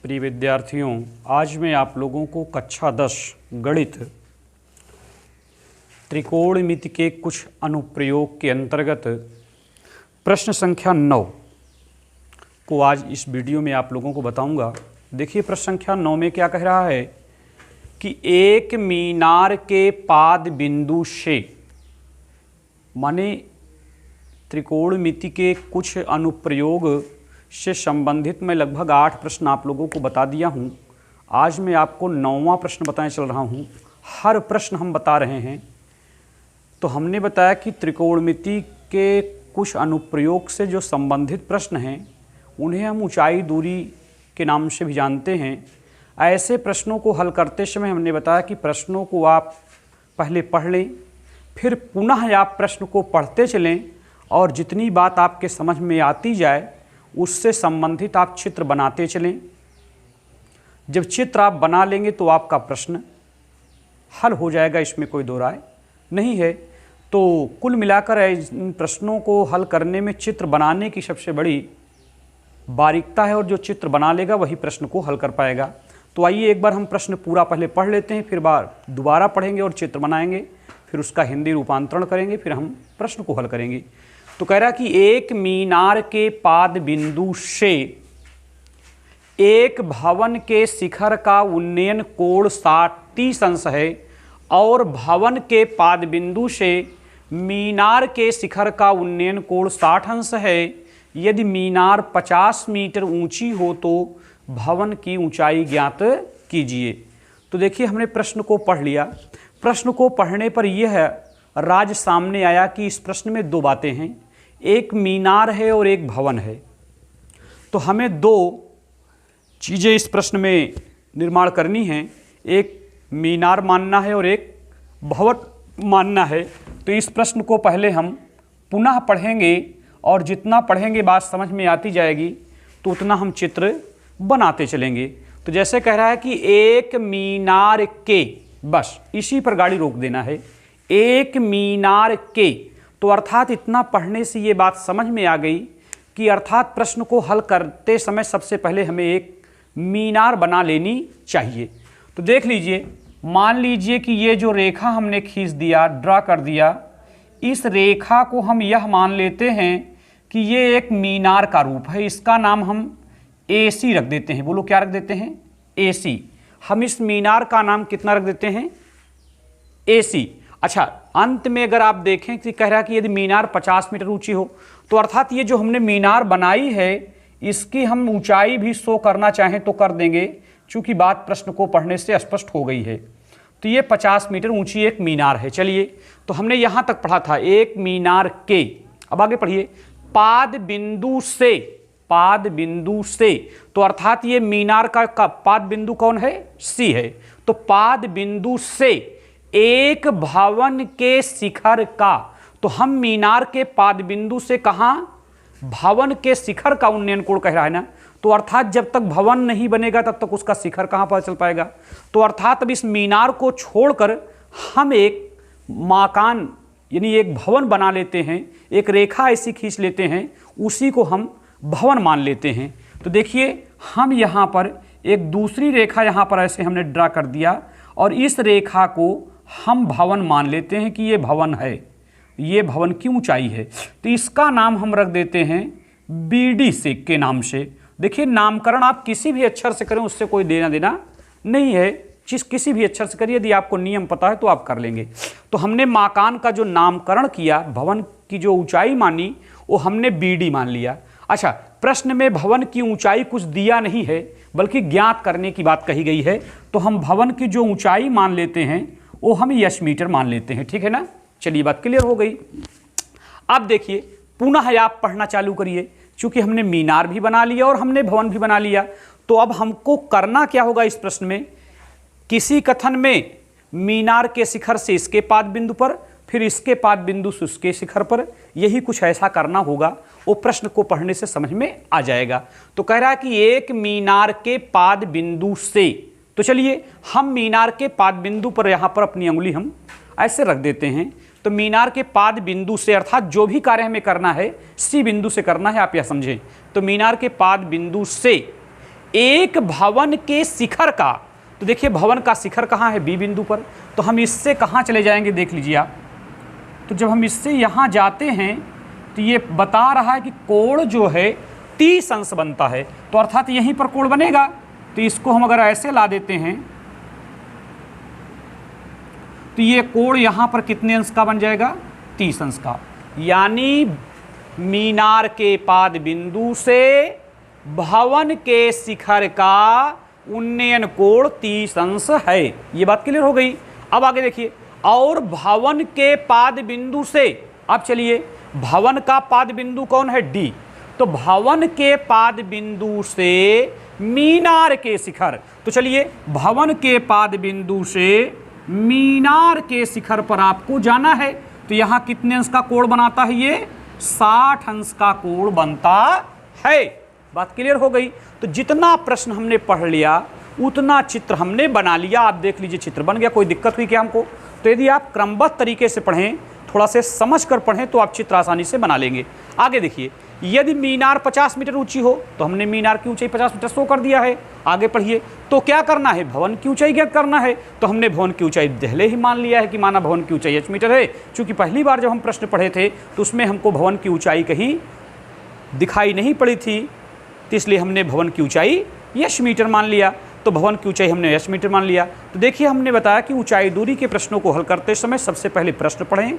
प्रिय विद्यार्थियों, आज मैं आप लोगों को कक्षा 10 गणित त्रिकोणमिति के कुछ अनुप्रयोग के अंतर्गत प्रश्न संख्या 9 को आज इस वीडियो में आप लोगों को बताऊंगा। देखिए प्रश्न संख्या 9 में क्या कह रहा है कि एक मीनार के पाद बिंदु से, माने त्रिकोणमिति के कुछ अनुप्रयोग से संबंधित मैं लगभग 8 प्रश्न आप लोगों को बता दिया हूँ। आज मैं आपको 9वां प्रश्न बताने चल रहा हूँ। हर प्रश्न हम बता रहे हैं। तो हमने बताया कि त्रिकोणमिति के कुछ अनुप्रयोग से जो संबंधित प्रश्न हैं उन्हें हम ऊंचाई दूरी के नाम से भी जानते हैं। ऐसे प्रश्नों को हल करते समय हमने बताया कि प्रश्नों को आप पहले पढ़ लें, फिर पुनः आप प्रश्न को पढ़ते चलें और जितनी बात आपके समझ में आती जाए उससे संबंधित आप चित्र बनाते चलें। जब चित्र आप बना लेंगे तो आपका प्रश्न हल हो जाएगा, इसमें कोई दो राय नहीं है। तो कुल मिलाकर इन प्रश्नों को हल करने में चित्र बनाने की सबसे बड़ी बारीकता है और जो चित्र बना लेगा वही प्रश्न को हल कर पाएगा। तो आइए एक बार हम प्रश्न पूरा पहले पढ़ लेते हैं, फिर दोबारा पढ़ेंगे और चित्र बनाएंगे, फिर उसका हिंदी रूपांतरण करेंगे, फिर हम प्रश्न को हल करेंगे। तो कह रहा कि एक मीनार के पाद बिंदु से एक भवन के शिखर का उन्नयन कोण 30 अंश है और भवन के पाद बिंदु से मीनार के शिखर का उन्नयन कोण 60 अंश है। यदि मीनार 50 मीटर ऊंची हो तो भवन की ऊंचाई ज्ञात कीजिए। तो देखिए हमने प्रश्न को पढ़ लिया। प्रश्न को पढ़ने पर यह राज सामने आया कि इस प्रश्न में दो बातें हैं, एक मीनार है और एक भवन है। तो हमें दो चीज़ें इस प्रश्न में निर्माण करनी हैं, एक मीनार मानना है और एक भवन मानना है। तो इस प्रश्न को पहले हम पुनः पढ़ेंगे और जितना पढ़ेंगे बात समझ में आती जाएगी तो उतना हम चित्र बनाते चलेंगे। तो जैसे कह रहा है कि एक मीनार के, बस इसी पर गाड़ी रोक देना है, एक मीनार के। तो अर्थात इतना पढ़ने से ये बात समझ में आ गई कि अर्थात प्रश्न को हल करते समय सबसे पहले हमें एक मीनार बना लेनी चाहिए। तो देख लीजिए, मान लीजिए कि ये जो रेखा हमने खींच दिया, ड्रा कर दिया, इस रेखा को हम यह मान लेते हैं कि ये एक मीनार का रूप है। इसका नाम हम AC रख देते हैं। बोलो क्या रख देते हैं? AC। हम इस मीनार का नाम कितना रख देते हैं? AC। अच्छा, अंत में अगर आप देखें कि कह रहा है कि यदि मीनार 50 मीटर ऊंची हो तो अर्थात ये जो हमने मीनार बनाई है इसकी हम ऊंचाई भी शो करना चाहें तो कर देंगे, चूंकि बात प्रश्न को पढ़ने से स्पष्ट हो गई है। तो ये 50 मीटर ऊंची एक मीनार है। चलिए, तो हमने यहां तक पढ़ा था एक मीनार के। अब आगे पढ़िए, पाद बिंदु से, पाद बिंदु से। तो अर्थात ये मीनार का पाद बिंदु कौन है? C है। तो पाद बिंदु से एक भवन के शिखर का, तो हम मीनार के पाद बिंदु से कहां? भवन के शिखर का उन्नयन कोण कह रहा है ना। तो अर्थात जब तक भवन नहीं बनेगा तब तक उसका शिखर कहां पता चल पाएगा। तो अर्थात अब इस मीनार को छोड़कर हम एक मकान यानी एक भवन बना लेते हैं, एक रेखा ऐसी खींच लेते हैं, उसी को हम भवन मान लेते हैं। तो देखिए हम यहाँ पर एक दूसरी रेखा यहाँ पर ऐसे हमने ड्रा कर दिया और इस रेखा को हम भवन मान लेते हैं कि ये भवन है, ये भवन की ऊंचाई है। तो इसका नाम हम रख देते हैं BD से के नाम से। देखिए नामकरण आप किसी भी अक्षर से करें उससे कोई देना देना नहीं है, चीज़ किसी भी अक्षर से करिए, यदि आपको नियम पता है तो आप कर लेंगे। तो हमने मकान का जो नामकरण किया, भवन की जो ऊंचाई मानी वो हमने BD मान लिया। अच्छा, प्रश्न में भवन की ऊंचाई कुछ दिया नहीं है बल्कि ज्ञात करने की बात कही गई है। तो हम भवन की जो ऊंचाई मान लेते हैं वो हम यश मीटर मान लेते हैं। ठीक है ना। चलिए बात क्लियर हो गई। अब देखिए पुनः आप पढ़ना चालू करिए, चूंकि हमने मीनार भी बना लिया और हमने भवन भी बना लिया। तो अब हमको करना क्या होगा इस प्रश्न में? किसी कथन में मीनार के शिखर से इसके पाद बिंदु पर, फिर इसके पाद बिंदु से उसके शिखर पर, यही कुछ ऐसा करना होगा। वो प्रश्न को पढ़ने से समझ में आ जाएगा। तो कह रहा है कि एक मीनार के पाद बिंदु से, तो चलिए हम मीनार के पाद बिंदु पर यहाँ पर अपनी उंगली हम ऐसे रख देते हैं। तो मीनार के पाद बिंदु से अर्थात जो भी कार्य हमें करना है C बिंदु से करना है, आप यह समझें। तो मीनार के पाद बिंदु से एक भवन के शिखर का, तो देखिए भवन का शिखर कहाँ है, बी बिंदु पर, तो हम इससे कहाँ चले जाएंगे देख लीजिए आप। तो जब हम इससे यहाँ जाते हैं तो ये बता रहा है कि कोण जो है 30 अंश बनता है, तो अर्थात यहीं पर कोण बनेगा। तो इसको हम अगर ऐसे ला देते हैं तो ये कोण यहाँ पर कितने अंश का बन जाएगा, 30 अंश का। यानी मीनार के पाद बिंदु से भवन के शिखर का उन्नयन कोण 30 अंश है। ये बात क्लियर हो गई। अब आगे देखिए, और भवन के पाद बिंदु से, अब चलिए भवन का पाद बिंदु कौन है, डी, तो भवन के पाद बिंदु से मीनार के शिखर, तो चलिए भवन के पाद बिंदु से मीनार के शिखर पर आपको जाना है। तो यहाँ कितने अंश का कोण बनाता है, ये 60 अंश का कोण बनता है। बात क्लियर हो गई। तो जितना प्रश्न हमने पढ़ लिया उतना चित्र हमने बना लिया। आप देख लीजिए चित्र बन गया। कोई दिक्कत हुई क्या हमको? तो यदि आप क्रमबद्ध तरीके से पढ़ें, थोड़ा से समझ कर पढ़ें, तो आप चित्र आसानी से बना लेंगे। आगे देखिए, यदि मीनार 50 मीटर ऊंची हो, तो हमने मीनार की ऊंचाई 50 मीटर शो कर दिया है। आगे पढ़िए, तो क्या करना है, भवन की ऊंचाई ज्ञात करना है। तो हमने भवन की ऊंचाई पहले ही मान लिया है कि माना भवन की ऊंचाई h मीटर है। चूंकि पहली बार जब हम प्रश्न पढ़े थे तो उसमें हमको भवन की ऊंचाई कहीं दिखाई नहीं पड़ी थी, तो इसलिए हमने भवन की ऊंचाई h मीटर मान लिया। तो भवन की ऊंचाई हमने h मीटर मान लिया। तो देखिए, हमने बताया कि ऊंचाई दूरी के प्रश्नों को हल करते समय सबसे पहले प्रश्न पढ़ें,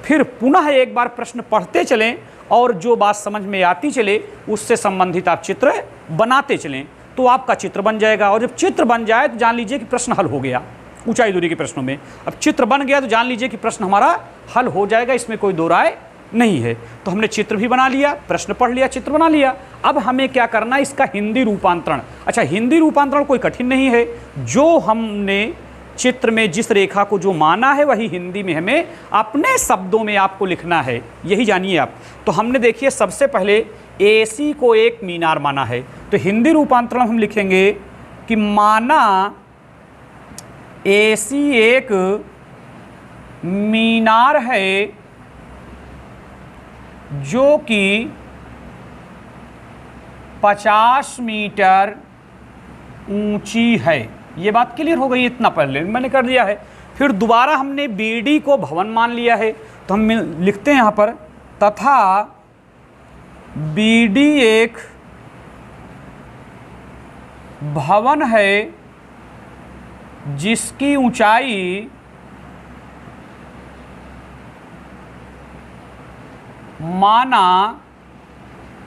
फिर पुनः एक बार प्रश्न पढ़ते चलें और जो बात समझ में आती चले उससे संबंधित आप चित्र बनाते चलें, तो आपका चित्र बन जाएगा। और जब चित्र बन जाए तो जान लीजिए कि प्रश्न हल हो गया। ऊंचाई दूरी के प्रश्नों में अब चित्र बन गया तो जान लीजिए कि प्रश्न हमारा हल हो जाएगा, इसमें कोई दो राय नहीं है। तो हमने चित्र भी बना लिया, प्रश्न पढ़ लिया, चित्र बना लिया। अब हमें क्या करना है, इसका हिंदी रूपांतरण। अच्छा, हिंदी रूपांतरण कोई कठिन नहीं है। जो हमने चित्र में जिस रेखा को जो माना है वही हिंदी में हमें अपने शब्दों में आपको लिखना है, यही जानिए आप। तो हमने देखिए सबसे पहले AC को एक मीनार माना है, तो हिंदी रूपांतरण हम लिखेंगे कि माना AC एक मीनार है जो कि 50 मीटर ऊंची है। ये बात क्लियर हो गई, इतना पहले मैंने कर दिया है। फिर दोबारा हमने BD को भवन मान लिया है, तो हम लिखते हैं यहाँ पर, तथा BD एक भवन है जिसकी ऊंचाई माना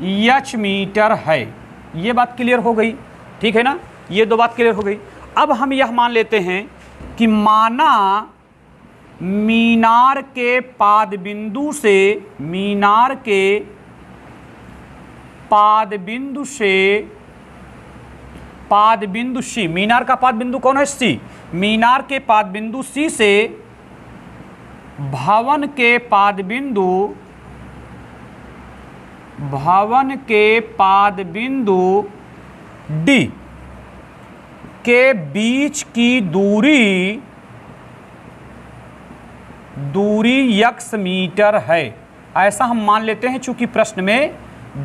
h मीटर है। ये बात क्लियर हो गई, ठीक है ना, ये दो बात क्लियर हो गई। अब हम यह मान लेते हैं कि माना मीनार के पाद बिंदु से, मीनार के पाद बिंदु से, पाद बिंदु C, मीनार का पाद बिंदु कौन है, C, मीनार के पाद बिंदु C से भवन के पाद बिंदु, भवन के पाद बिंदु D के बीच की दूरी x मीटर है। ऐसा हम मान लेते हैं, चूंकि प्रश्न में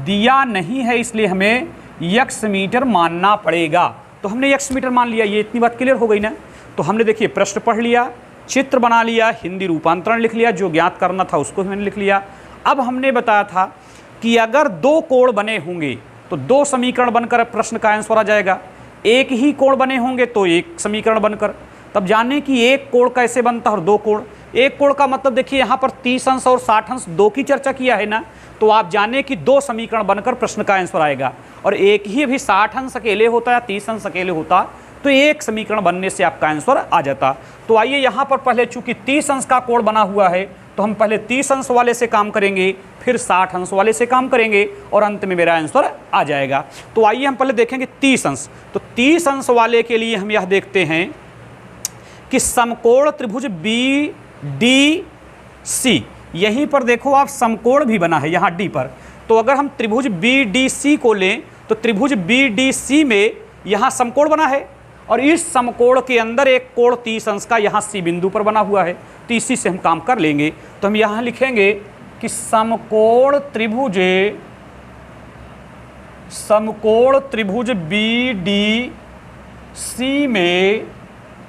दिया नहीं है इसलिए हमें x मीटर मानना पड़ेगा। तो हमने x मीटर मान लिया। ये इतनी बात क्लियर हो गई ना। तो हमने देखिए प्रश्न पढ़ लिया, चित्र बना लिया, हिंदी रूपांतरण लिख लिया, जो ज्ञात करना था उसको मैंने लिख लिया। अब हमने बताया था कि अगर दो कोण बने होंगे तो दो समीकरण बनकर प्रश्न का आंसर आ जाएगा। एक ही कोण बने होंगे तो एक समीकरण बनकर। तब जाने कि एक कोण कैसे बनता है और दो कोण। एक कोण का मतलब देखिए यहाँ पर 30 अंश और 60 अंश दो की चर्चा किया है ना, तो आप जाने कि दो समीकरण बनकर प्रश्न का आंसर आएगा। और एक ही अभी 60 अंश अकेले होता है, 30 अंश अकेले होता, तो एक समीकरण बनने से आपका आंसर आ जाता। तो आइए यहाँ पर पहले चूंकि 30 अंश का कोण बना हुआ है तो हम पहले 30 अंश वाले से काम करेंगे, फिर 60 अंश वाले से काम करेंगे और अंत में मेरा आंसर आ जाएगा। तो आइए हम पहले देखेंगे 30 अंश। तो 30 अंश वाले के लिए हम यह देखते हैं कि समकोण त्रिभुज BDC, यहीं पर देखो आप समकोण भी बना है यहाँ D पर। तो अगर हम त्रिभुज BDC को लें तो त्रिभुज BDC में यहाँ समकोण बना है और इस समकोण के अंदर एक कोण 30 अंश का यहाँ C बिंदु पर बना हुआ है। तो इसी से हम काम कर लेंगे। तो हम यहाँ लिखेंगे कि समकोण त्रिभुज समकोण त्रिभुज बी डी सी में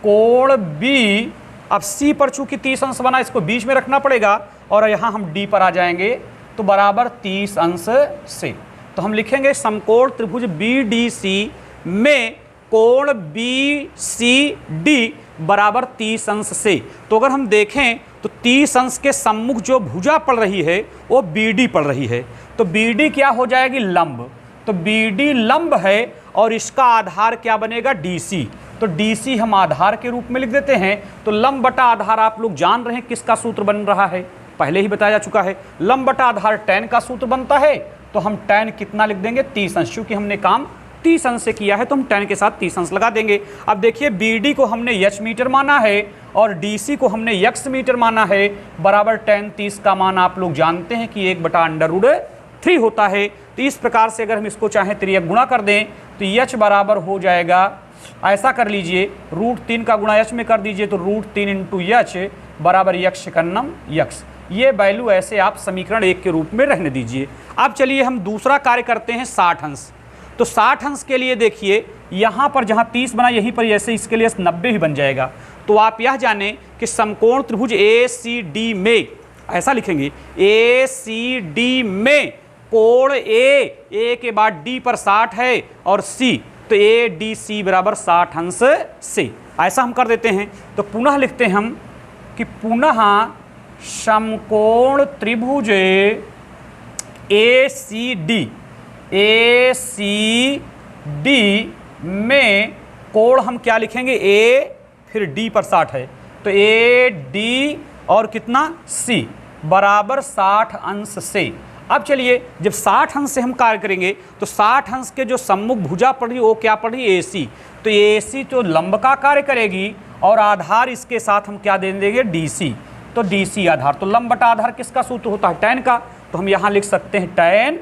कोण बी, अब सी पर चूंकि 30 अंश बना, इसको बीच में रखना पड़ेगा और यहाँ हम डी पर आ जाएंगे तो बराबर 30 अंश से। तो हम लिखेंगे समकोण त्रिभुज बी डी सी में कोण बी सी डी बराबर 30 अंश से। तो अगर हम देखें तो 30 अंश के सम्मुख जो भुजा पड़ रही है वो बी डी पड़ रही है, तो बी डी क्या हो जाएगी, लंब। तो बी डी लंब है और इसका आधार क्या बनेगा, डी सी। तो डी सी हम आधार के रूप में लिख देते हैं। तो लंब बटा आधार आप लोग जान रहे हैं किसका सूत्र बन रहा है, पहले ही बताया जा चुका है। लंब बटा आधार tan का सूत्र बनता है, तो हम tan कितना लिख देंगे, 30 अंश। क्योंकि हमने काम 30 अंश से किया है तो हम tan के साथ 30 अंश लगा देंगे। अब देखिए BD को हमने h मीटर माना है और DC को हमने x मीटर माना है, बराबर tan 30 का मान आप लोग जानते हैं कि 1/√3 होता है। तो इस प्रकार से अगर हम इसको चाहें त्रियक गुणा कर दें तो h बराबर हो जाएगा, ऐसा कर लीजिए, √3 का गुणा h में कर दीजिए तो √3 × h बराबर यक्ष कन्नम यक्ष। ये वैल्यू ऐसे आप समीकरण 1 के रूप में रहने दीजिए। अब चलिए हम दूसरा कार्य करते हैं 60 अंश। तो 60 अंश के लिए देखिए यहाँ पर जहाँ 30 बना यहीं पर ऐसे इसके लिए 90 ही बन जाएगा। तो आप यह जाने कि समकोण त्रिभुज ACD में, ऐसा लिखेंगे ACD में कोण A के बाद D पर 60 है और C, तो ADC बराबर 60 अंश से। ऐसा हम कर देते हैं। तो पुनः लिखते हैं हम कि पुनः समकोण त्रिभुज ACD में कोण हम क्या लिखेंगे, A फिर D पर 60 है तो AD और कितना C बराबर 60 अंश से। अब चलिए जब 60 अंश से हम कार्य करेंगे तो 60 अंश के जो सम्मुख भुजा पड़ रही वो क्या पड़ रही, AC। तो AC तो लंब का कार्य करेगी और आधार इसके साथ हम क्या दे देंगे, DC। तो DC आधार, तो लंब बटा आधार किसका सूत्र होता है, tan का। तो हम यहाँ लिख सकते हैं tan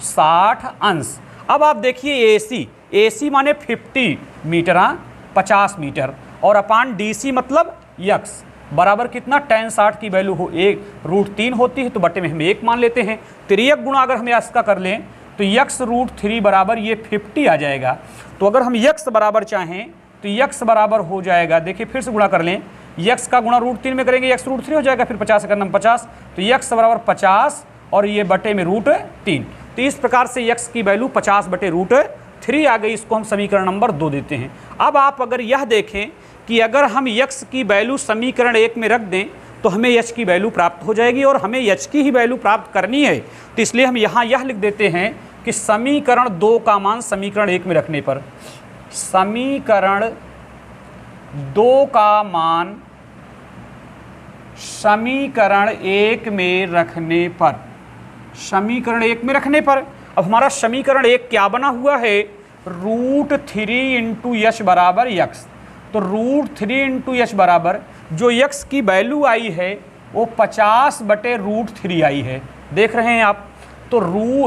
60 अंश। अब आप देखिए AC माने 50 मीटर, 50 मीटर, और अपान DC मतलब यक्स बराबर कितना, tan 60 की वैल्यू हो 1/3 होती है तो बटे में हम 1 मान लेते हैं। त्रियक गुणा अगर हम इसका कर लें तो यक्स √3 बराबर ये 50 आ जाएगा। तो अगर हम यक्स बराबर चाहें तो यक्स बराबर हो जाएगा, देखिए फिर से गुणा कर लें, यक्स का गुणा √3 में करेंगे यक्स √3 हो जाएगा, फिर 50 करना 50, तो यक्स बराबर 50 और ये बटे में √3। तो इस प्रकार से यक्स की वैल्यू 50/√3 आ गई। इसको हम समीकरण नंबर 2 देते हैं। अब आप अगर यह देखें कि अगर हम यक्स की वैल्यू समीकरण 1 में रख दें तो हमें यच की वैल्यू प्राप्त हो जाएगी और हमें यच की ही वैल्यू प्राप्त करनी है। तो इसलिए हम यहाँ यह लिख देते हैं कि समीकरण 2 का मान समीकरण 1 में रखने पर, समीकरण 2 का मान समीकरण 1 में रखने पर, समीकरण 1 में रखने पर अब हमारा समीकरण 1 क्या बना हुआ है, √3 × h बराबर यक्स। तो √3 × h बराबर जो यक्स की वैल्यू आई है वो 50/√3 आई है, देख रहे हैं आप। तो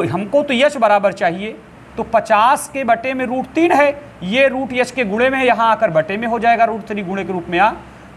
हमको तो यच बराबर चाहिए, तो 50 के बटे में √3 है, ये रूट यच के गुणे में यहाँ आकर बटे में हो जाएगा, √3 गुणे के रूप में आ,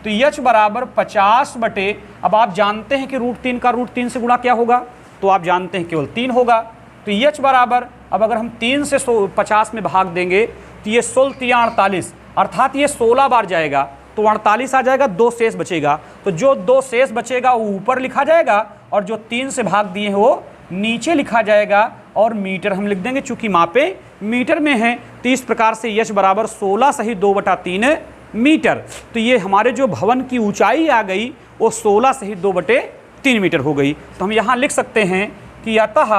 तो यच बराबर 50 बटे, अब आप जानते हैं कि √3 का √3 से गुणा क्या होगा, तो आप जानते हैं केवल 3 होगा। तो यच बराबर, अब अगर हम 3 से 50 में भाग देंगे तो ये 16 × 48, अर्थात ये 16 बार जाएगा तो 48 आ जाएगा, 2 शेष बचेगा। तो जो 2 शेष बचेगा वो ऊपर लिखा जाएगा और जो 3 से भाग दिए हैं वो नीचे लिखा जाएगा और मीटर हम लिख देंगे, चूंकि मापे मीटर में है। तो इस प्रकार से यच बराबर 16 सही 2/3 मीटर। तो ये हमारे जो भवन की ऊंचाई आ गई वो 16 सही 2/3 मीटर हो गई। तो हम यहाँ लिख सकते हैं कि अतः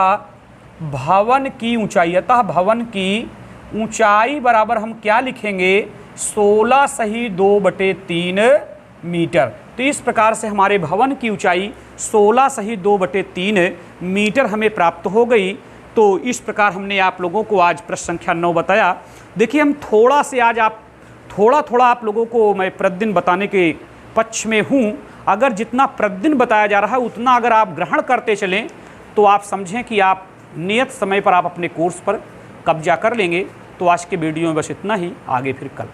भवन की ऊंचाई, अतः भवन की ऊंचाई बराबर हम क्या लिखेंगे, 16 सही 2/3 मीटर। तो इस प्रकार से हमारे भवन की ऊंचाई 16 सही 2/3 मीटर हमें प्राप्त हो गई। तो इस प्रकार हमने आप लोगों को आज प्रश्न संख्या 9 बताया। देखिए हम थोड़ा से आज थोड़ा आप लोगों को मैं प्रतिदिन बताने के पक्ष में हूँ। अगर जितना प्रतिदिन बताया जा रहा है उतना अगर आप ग्रहण करते चलें तो आप समझें कि आप नियत समय पर आप अपने कोर्स पर कब्जा कर लेंगे। तो आज के वीडियो में बस इतना ही, आगे फिर कल।